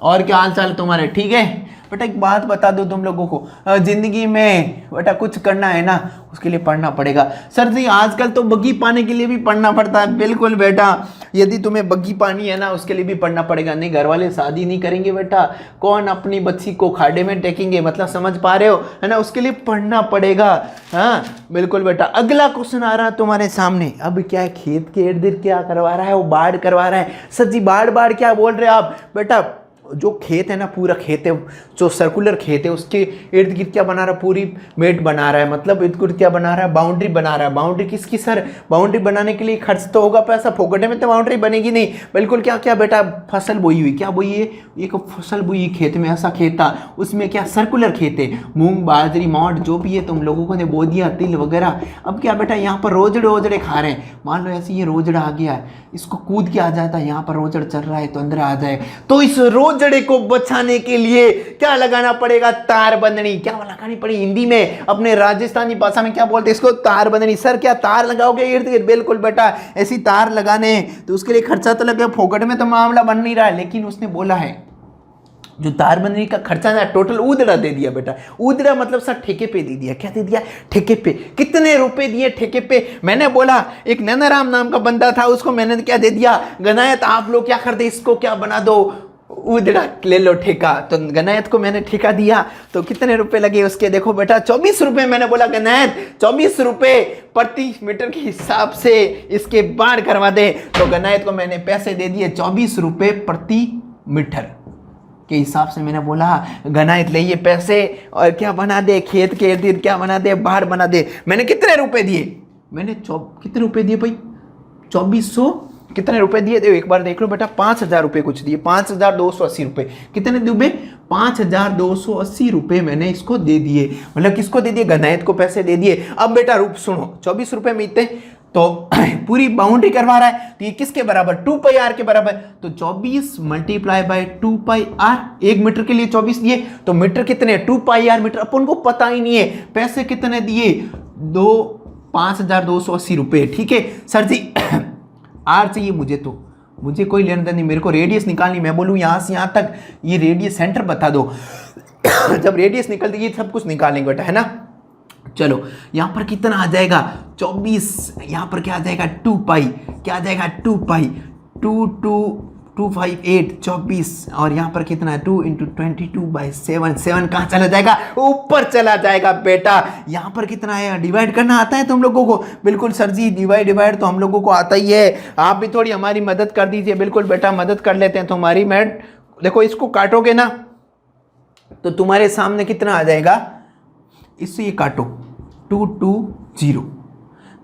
और क्या हाल चाल तुम्हारे? ठीक है बेटा। एक बात बता दो तुम लोगों को, जिंदगी में बेटा कुछ करना है ना, उसके लिए पढ़ना पड़ेगा। सर जी आजकल तो बग्गी पाने के लिए भी पढ़ना पड़ता है। बिल्कुल बेटा, यदि तुम्हें बग्गी पानी है ना, उसके लिए भी पढ़ना पड़ेगा। नहीं, घर वाले शादी नहीं करेंगे बेटा, कौन अपनी बच्ची को खाड़े में टेकेंगे, मतलब समझ पा रहे हो है ना, उसके लिए पढ़ना पड़ेगा। हाँ बिल्कुल बेटा। अगला क्वेश्चन आ रहा है तुम्हारे सामने। अब क्या है, खेत के इर्द गिर्द क्या करवा रहा है? वो बाढ़ करवा रहा है। सर जी बाढ़ क्या बोल रहे हैं आप? बेटा जो खेत है ना, पूरा खेत है, जो सर्कुलर खेत है, उसके इर्द गिर्द क्या बना रहा है? पूरी मेट बना रहा है, मतलब इर्द गिर्द क्या बना रहा है? बाउंड्री बना रहा है। बाउंड्री किसकी सर? बाउंड्री बनाने के लिए खर्च तो होगा पैसा, फोकटे में तो बाउंड्री बनेगी नहीं। बिल्कुल क्या बेटा, फसल बोई हुई, क्या बोई है? एक फसल बोई खेत में, ऐसा खेत था, उसमें क्या सर्कुलर खेत है, मूंग बाजरी मौट जो भी है तुम लोगों ने बो दिया, तिल वगैरह। अब क्या बेटा, यहाँ पर रोजड़े खा रहे हैं। मान लो ऐसे ये रोजड़ा आ गया है, इसको कूद के आ जाता है, यहाँ पर रोजड़ चल रहा है तो अंदर आ जाए, तो इस रोजड़े को बचाने के लिए क्या लगाना पड़ेगा? तार बंधनी। क्या लगानी पड़ेगी? हिंदी में अपने राजस्थानी भाषा में क्या बोलते हैं इसको? तार बंधनी। सर क्या तार लगाओगे इर्द गिर्द? बिल्कुल बेटा, ऐसी तार लगाने तो उसके लिए खर्चा तो लगेगा, फोकट में तो मामला बन नहीं रहा है। लेकिन उसने बोला है जो तार बंधनी का खर्चा ना, टोटल उदड़ा दे दिया बेटा। उदड़ा मतलब सर ठेके पे दे दिया। क्या दे दिया? ठेके पे। कितने रुपए दिए ठेके पे? मैंने बोला एक नैनाराम नाम का बंदा था, उसको मैंने क्या दे दिया? गनायत आप लोग क्या कर दे, इसको क्या बना दो, उदड़ा ले लो ठेका। तो गनायत को मैंने ठेका दिया, तो कितने रुपए लगे उसके? देखो बेटा 24 रुपए। मैंने बोला गनायत 24 रुपए प्रति मीटर के हिसाब से इसके बाढ़ करवा दे, तो गनायत को मैंने पैसे दे दिए 24 रुपए प्रति मीटर के हिसाब से। मैंने बोला गनायत ले ये पैसे और क्या बना दे, खेत के इर्द गिर्द क्या बना दे, बाढ़ बना दे। मैंने कितने रुपए दिए? मैंने कितने रुपए दिए भाई? 2400 कितने रुपए दिए? एक बार देख लो बेटा, 5000 रुपए कुछ दिए, 5280 रुपए। कितने दिए? 5280 रुपए मैंने इसको दे दिए। मतलब किसको दे दिए? गनायत को पैसे दे दिए। अब बेटा रूप सुनो, 24 रुपए में इतने तो पूरी बाउंड्री करवा रहा है, तो ये किसके बराबर? 2πr के बराबर। तो 24 मल्टीप्लाई बाय 2πr, 1 मीटर के लिए 24 दिए, तो मीटर कितने? 2πr metre. अपन को पता ही नहीं है पैसे कितने दिए, 5280 रुपए। ठीक है सर जी आर चाहिए मुझे, तो मुझे कोई लेना देना नहीं, मेरे को रेडियस निकालनी। मैं बोलूँ यहाँ से यहाँ तक ये रेडियस सेंटर बता दो जब रेडियस निकलती है सब कुछ निकालेंगे बेटा, है ना। चलो यहाँ पर कितना आ जाएगा? 24, यहाँ पर क्या आ जाएगा? 2π, क्या आ जाएगा? 2π 258 24, और यहाँ पर कितना है? 2 × 22/7। 7 कहाँ चला जाएगा? ऊपर चला जाएगा बेटा। यहाँ पर कितना है? डिवाइड करना आता है तुम लोगों को? बिल्कुल सर जी, डिवाइड तो हम लोगों को आता ही है। आप भी थोड़ी हमारी मदद कर दीजिए। बिल्कुल बेटा मदद कर लेते हैं तुम्हारी। मैं देखो इसको काटोगे ना तो तुम्हारे सामने कितना आ जाएगा? इससे ये काटो 220,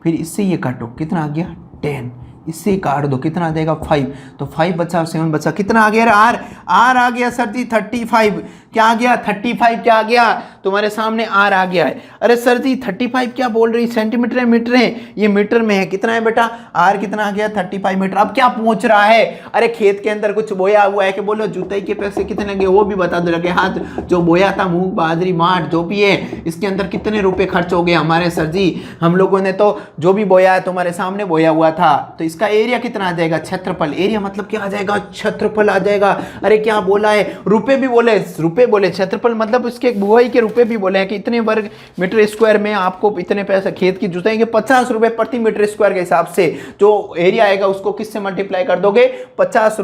फिर इससे ये काटो, कितना आ गया? 10, इससे काट दो, कितना आ जाएगा? 5। तो 5 बचा और 7 बचा, कितना आ गया? आर आ गया सर जी 35। क्या आ गया? 35 क्या आ गया? तुम्हारे सामने आर आ गया है। अरे सर जी 35 क्या बोल रही? सेंटीमीटर है मीटर है? ये मीटर में है। कितना है बेटा? आर कितना आ गया? 35 मीटर। अब क्या पूछ रहा है? अरे खेत के अंदर कुछ बोया हुआ है कि बोलो जुताई के पैसे कितने लगे वो भी बता दो। लगे हाथ जो बोया था मूंग बाजरी माठ जो भी है, इसके अंदर कितने रुपए खर्च हो गए हमारे सर जी? हम लोगों ने तो जो भी बोया है तुम्हारे सामने बोया हुआ था, तो इसका एरिया कितना आ जाएगा? क्षेत्रफल। एरिया मतलब क्या आ जाएगा? क्षेत्रफल आ जाएगा। अरे क्या बोला है? रुपए भी बोले, रुपए बोले। क्षेत्रफल मतलब उसके बुआई के रुपए भी बोले हैं कि इतने वर्ग मीटर स्क्वायर में आपको इतने पैसे खेत की जुताई के 50 रुपए प्रति मीटर स्क्वायर के हिसाब से जो एरिया आएगा उसको किससे मल्टीप्लाई कर दोगे? 50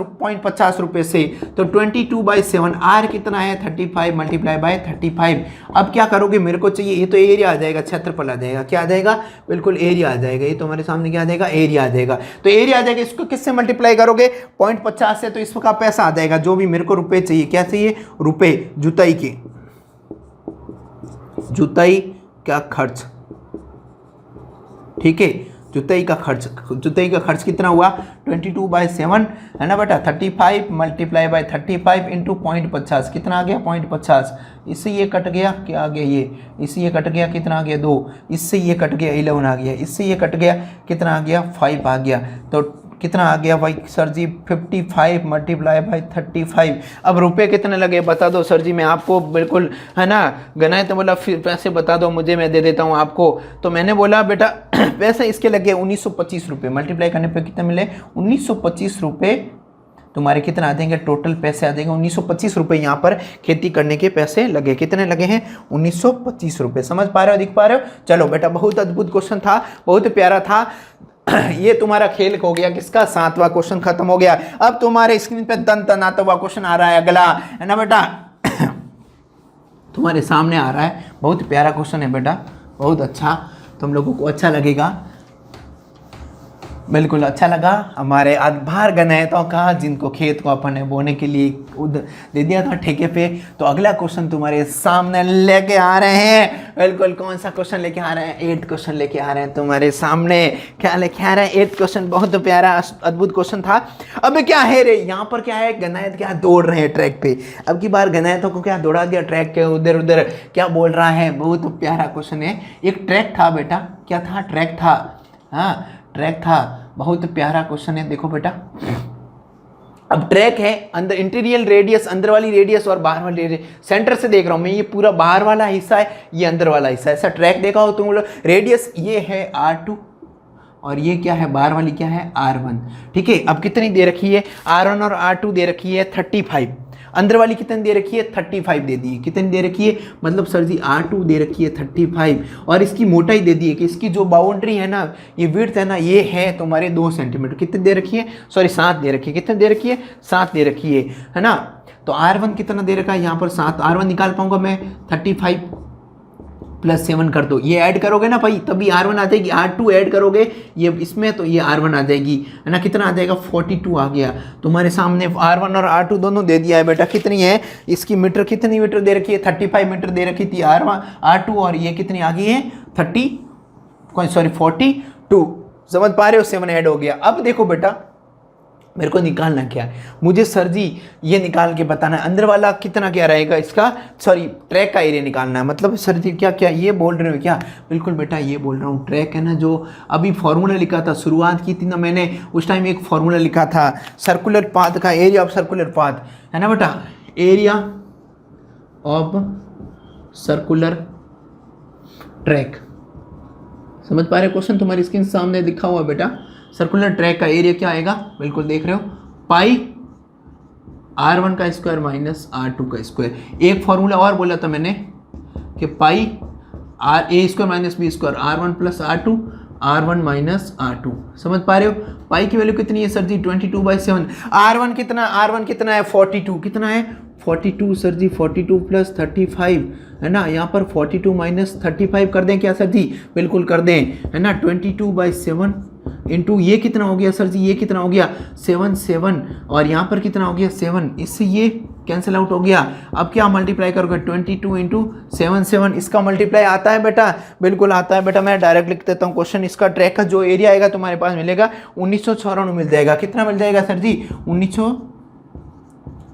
रुपए से। तो 22/7। आर कितना है? 35 मल्टीप्लाई बाय 35। अब क्या करोगे? मेरे को चाहिए, ये तो एरिया आ जाएगा, क्षेत्रफल आ जाएगा। क्या आ जाएगा? बिल्कुल एरिया आ जाएगा। ये तो हमारे सामने क्या आ जाएगा? एरिया आ जाएगा। तो एरिया आ जाएगा, इसको किससे मल्टीप्लाई करोगे? 0.50 से, तो इसका पैसा आ जाएगा जो भी मेरे को रुपए चाहिए। क्या चाहिए? रुपए, जुताई के, जुताई का खर्च। ठीक है, जुताई का खर्च कितना हुआ 22/7 है ना बेटा। 35 मल्टीप्लाई बाय 35 इंटू 0.50 कितना आ गया 0.50। इससे ये कट गया, क्या आ गया ये, इससे ये कट गया, कितना आ गया 2, इससे ये कट गया 11 आ गया, इससे ये कट गया, कितना आ गया 5 आ गया। तो कितना आ गया भाई सर जी 55 मल्टीप्लाई बाई 35। अब रुपए कितने लगे बता दो सर जी, मैं आपको बिल्कुल है ना गनाए तो बोला फिर पैसे बता दो मुझे, मैं दे देता हूँ आपको। तो मैंने बोला बेटा पैसे इसके लगे 1925 रुपये, मल्टीप्लाई करने पे कितने मिले 1925 रुपये। तुम्हारे कितना आ जाएंगे टोटल पैसे आ जाएंगे 1925 रुपये। यहाँ पर खेती करने के पैसे लगे, कितने लगे हैं 1925 रुपये। समझ पा रहे हो, दिख पा रहे हो। चलो बेटा बहुत अद्भुत क्वेश्चन था, बहुत प्यारा था। ये तुम्हारा खेल हो गया, किसका 7वां क्वेश्चन खत्म हो गया। अब तुम्हारे स्क्रीन पे तन तनाता हुआ क्वेश्चन आ रहा है अगला, है ना बेटा तुम्हारे सामने आ रहा है। बहुत प्यारा क्वेश्चन है बेटा, बहुत अच्छा, तुम लोगों को अच्छा लगेगा, बिल्कुल अच्छा लगा। हमारे आधार गनायतों का जिनको खेत को अपन ने बोने के लिए दे दिया था ठेके पे। तो अगला क्वेश्चन तुम्हारे सामने लेके आ रहे हैं, बिल्कुल कौन सा क्वेश्चन लेके आ रहे हैं 8 क्वेश्चन लेके आ रहे हैं तुम्हारे सामने। क्या लेके आ रहे हैं 8 क्वेश्चन, बहुत प्यारा अद्भुत क्वेश्चन था। अब क्या है रे यहाँ पर, क्या है गनायत क्या दौड़ रहे हैं ट्रैक पे। अब की बार गनायतों को क्या दौड़ा दिया ट्रैक के उधर उधर, क्या बोल रहा है, बहुत प्यारा क्वेश्चन है। एक ट्रैक था बेटा, क्या था ट्रैक था, हाँ ट्रैक था, बहुत प्यारा क्वेश्चन है। देखो बेटा अब ट्रैक है, अंदर इंटीरियर रेडियस, अंदर वाली रेडियस और बाहर वाली रेडियस। सेंटर से देख रहा हूं मैं, ये पूरा बाहर वाला हिस्सा है, ये अंदर वाला हिस्सा है। ऐसा ट्रैक देखा हो तुम लोग, रेडियस ये है R2 और ये क्या है बाहर वाली क्या है R1। ठीक है, अब कितनी दे रखी है R1 और R2 दे रखी है 35, अंदर वाली कितनी दे रखी है 35 दे दी है। कितनी दे रखी है मतलब सर जी R2 दे रखी है 35 और इसकी मोटाई दे दी है कि इसकी जो बाउंड्री है ना, ये विड्थ है ना, ये है तुम्हारे 2 सेंटीमीटर। कितनी दे रखी है, सॉरी 7 दे रखी है। कितनी दे रखी है 7 दे रखी है ना। तो R1 कितना दे रखा है यहाँ पर 7, R1 निकाल पाऊंगा मैं 35 प्लस 7 कर दो, ये ऐड करोगे ना भाई तभी R1 आ जाएगी। R2 ऐड करोगे ये इसमें तो ये R1 आ जाएगी, है ना। कितना आ जाएगा 42 आ गया तुम्हारे सामने। R1 और R2 दोनों दे दिया है बेटा। कितनी है इसकी मीटर, कितनी मीटर दे रखी है 35 मीटर दे रखी थी R2 और ये कितनी आ गई है 42। समझ पा रहे हो, 7 ऐड हो गया। अब देखो बेटा मेरे को निकालना क्या है, मुझे सर जी ये निकाल के बताना है अंदर वाला कितना क्या रहेगा इसका, सॉरी ट्रैक का एरिया निकालना है। मतलब सर जी क्या क्या ये बोल रहे हो क्या, बिल्कुल बेटा ये बोल रहा हूँ। ट्रैक है ना, जो अभी फॉर्मूला लिखा था, शुरुआत की थी ना मैंने, उस टाइम एक फॉर्मूला लिखा था सर्कुलर पाथ का, एरिया ऑफ सर्कुलर पाथ, है ना बेटा, एरिया ऑफ सर्कुलर ट्रैक। समझ पा रहे, क्वेश्चन तुम्हारी स्क्रीन सामने लिखा हुआ बेटा। सर्कुलर ट्रैक का एरिया क्या आएगा, बिल्कुल देख रहे हो, पाई R1 का स्क्वायर माइनस R2 का स्क्वायर। एक फॉर्मूला और बोला था मैंने कि पाई A square minus B square R1 plus R2, R1 minus R2। समझ पा रहे हो, पाई की वैल्यू कितनी है सर जी 22/7। R1 कितना है 42, कितना है 42 सर जी, 42 प्लस 35 है ना। यहाँ पर 42 माइनस 35 कर दें क्या सर जी, बिल्कुल कर दें, है ना। 22/7 इंटू ये कितना हो गया सर जी, ये कितना हो गया 7 और यहाँ पर कितना हो गया 7, इससे ये कैंसिल आउट हो गया। अब क्या मल्टीप्लाई करोगे 22 इंटू 7, इसका मल्टीप्लाई आता है बेटा, बिल्कुल आता है बेटा। मैं डायरेक्ट लिख देता हूँ क्वेश्चन। इसका ट्रैक का जो एरिया आएगा तुम्हारे पास मिलेगा 1994 मिल जाएगा। कितना मिल जाएगा सर जी 1900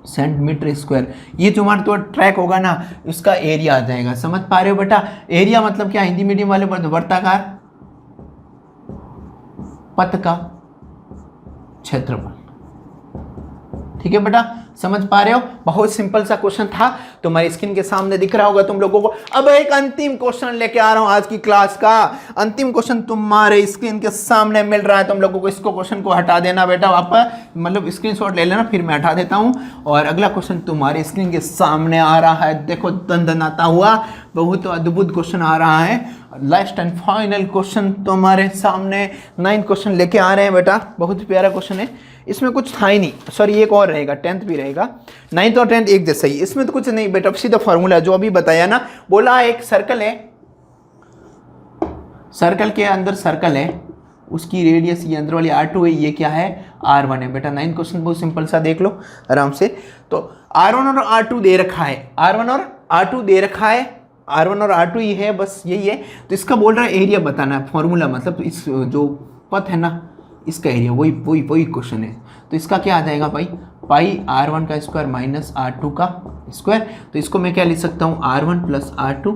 सेंटीमीटर स्क्वायर। ये जो हमारा तो ट्रैक होगा ना, इसका एरिया आ जाएगा। समझ पा रहे हो बेटा, एरिया मतलब क्या, हिंदी मीडियम वाले वर्ताकार पथ का क्षेत्रफल। ठीक है बेटा, समझ पा रहे हो, बहुत सिंपल सा क्वेश्चन था, तुम्हारी स्क्रीन के सामने दिख रहा होगा तुम लोगों को। अब एक अंतिम क्वेश्चन लेके आ रहा हूं आज की क्लास का। अंतिम क्वेश्चन तुम्हारे स्क्रीन के सामने मिल रहा है तुम लोगों को। इसको क्वेश्चन को हटा देना बेटा, वापस मतलब स्क्रीनशॉट ले लेना, फिर मैं हटा देता हूं। और अगला क्वेश्चन तुम्हारे स्क्रीन के सामने आ रहा है, देखो दंदनाता हुआ, बहुत अद्भुत क्वेश्चन आ रहा है। लास्ट एंड फाइनल क्वेश्चन तुम्हारे सामने 9 क्वेश्चन लेके आ रहे हैं बेटा, बहुत प्यारा क्वेश्चन है। इसमें कुछ था ही नहीं, सॉरी एक और रहेगा, 10th भी रहेगा। 9th और 10th एक जैसा ही, इसमें तो कुछ नहीं बेटा, सीधा फॉर्मूला जो अभी बताया ना। बोला एक सर्कल है, सर्कल के अंदर सर्कल है, उसकी रेडियस ये अंदर वाली R2 है, ये क्या है R1 है बेटा। 9th क्वेश्चन बहुत सिंपल सा, देख लो आराम से। तो R1 और R2 दे रखा है, R1 और R2 दे रखा है, R1 और R2 ही है, बस यही है। तो इसका बोल रहा है एरिया बताना है, फॉर्मूला मतलब इस जो पथ है ना इसका एरिया, वही क्वेश्चन है। तो इसका क्या आ जाएगा भाई, पाई R1 का स्क्वायर माइनस R2 का स्क्वायर। तो इसको मैं क्या लिख सकता हूँ, R1 प्लस R2,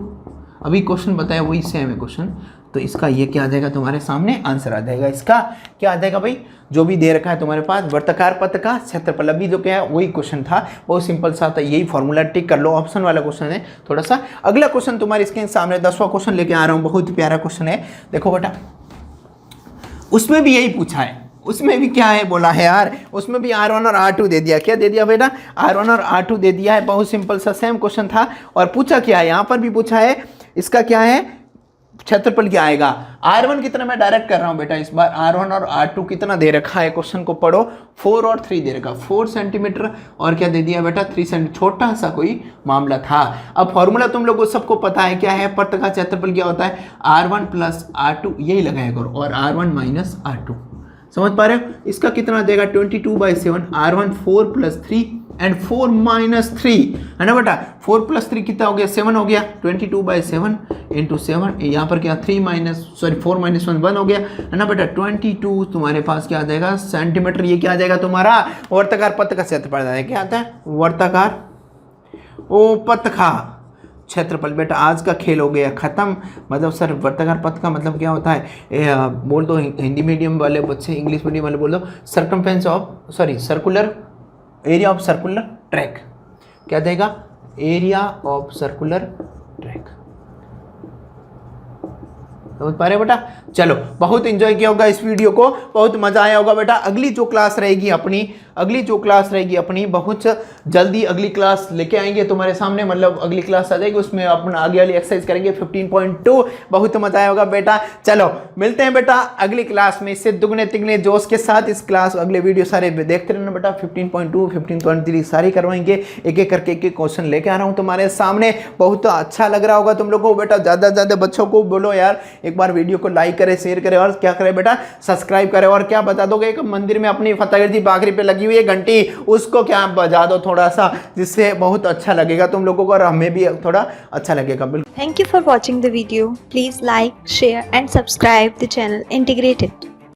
अभी क्वेश्चन बताया वही सेम है क्वेश्चन। तो इसका ये क्या आ जाएगा तुम्हारे सामने, आंसर आ जाएगा। इसका क्या आ जाएगा भाई, जो भी दे रखा है तुम्हारे पास, वर्ताकार पथ का क्षेत्रफल, अभी जो क्या है वही क्वेश्चन था, बहुत सिंपल सा था, यही फॉर्मूला टिक कर लो, ऑप्शन वाला क्वेश्चन है थोड़ा सा। अगला क्वेश्चन तुम्हारे स्क्रीन सामने 10वां क्वेश्चन लेके आ रहा हूँ, बहुत प्यारा क्वेश्चन है। देखो बेटा उसमें भी यही पूछा है, उसमें भी क्या है बोला है यार, उसमें भी R1 और R2 दे दिया। क्या दे दिया बेटा, R1 और R2 दे दिया है, बहुत सिंपल सा सेम क्वेश्चन था। और पूछा क्या है, यहाँ पर भी पूछा है, इसका क्या है क्षेत्रफल क्या आएगा। R1 कितना मैं डायरेक्ट कर रहा हूँ बेटा इस बार, R1 और R2 कितना दे रखा है, क्वेश्चन को पढ़ो, 4 और 3 दे रखा, 4 सेंटीमीटर और क्या दे दिया बेटा 3 सेंटीमीटर, छोटा सा कोई मामला था। अब फॉर्मूला तुम लोगों को सबको पता है क्या है, पथ का क्षेत्रफल क्या होता है, R1 प्लस R2, यही लगाया करो, और R1 माइनस R2, समझ पा रहे हो। इसका कितना देगा 22/7, R1 4 प्लस 3 एंड 4 माइनस 3 है ना बेटा, 4 प्लस 3 कितना हो गया, 7 हो गया, 22/7 इंटू 7, यहाँ पर क्या 4 माइनस 1 हो गया है ना बेटा, 22 तुम्हारे पास क्या आ जाएगा सेंटीमीटर। ये क्या आ जाएगा तुम्हारा वर्ताकार पथ का क्षेत्रफल आ जाएगा, क्या आता है वर्ताकार ओ पथ का क्षेत्रफल। बेटा आज का खेल हो गया खत्म, मतलब सर वर्ताकार पथ का मतलब क्या होता है, बोल दो हिंदी मीडियम वाले बच्चे, इंग्लिश मीडियम वाले बोल दो circular area of circular track, क्या देगा एरिया ऑफ सर्कुलर ट्रैक, समझ पा रहे हो बेटा। चलो बहुत एंजॉय किया होगा इस वीडियो को, बहुत मजा आया होगा बेटा। अगली जो क्लास रहेगी अपनी बहुत जल्दी अगली क्लास लेके आएंगे तुम्हारे सामने, मतलब अगली क्लास आ जाएगी, उसमें अपना आगे वाली एक्सरसाइज करेंगे 15.2, बहुत मजा आया होगा बेटा। चलो मिलते हैं बेटा अगली क्लास में, इससे दुगने तिगने जोश के साथ इस क्लास अगले वीडियो सारे देखते रहना बेटा। 15.2 15.3 सारी करवाएंगे, एक एक करके एक क्वेश्चन लेके आ रहा हूँ तुम्हारे सामने, बहुत अच्छा लग रहा होगा तुम लोगों को बेटा। ज़्यादा से ज़्यादा बच्चों को बोलो यार एक बार वीडियो को लाइक करे, शेयर करे, और क्या करे बेटा सब्सक्राइब करे। और क्या बता दोगे, एक मंदिर में अपनी फतेहगढ़ जी बागरी पे लगी हुई है घंटी, उसको क्या बजा दो थोड़ा सा, जिससे बहुत अच्छा लगेगा तुम लोगों को और हमें भी थोड़ा अच्छा लगेगा। बिल्कुल। Thank you for watching the video. Please like, share and subscribe the channel Integrated.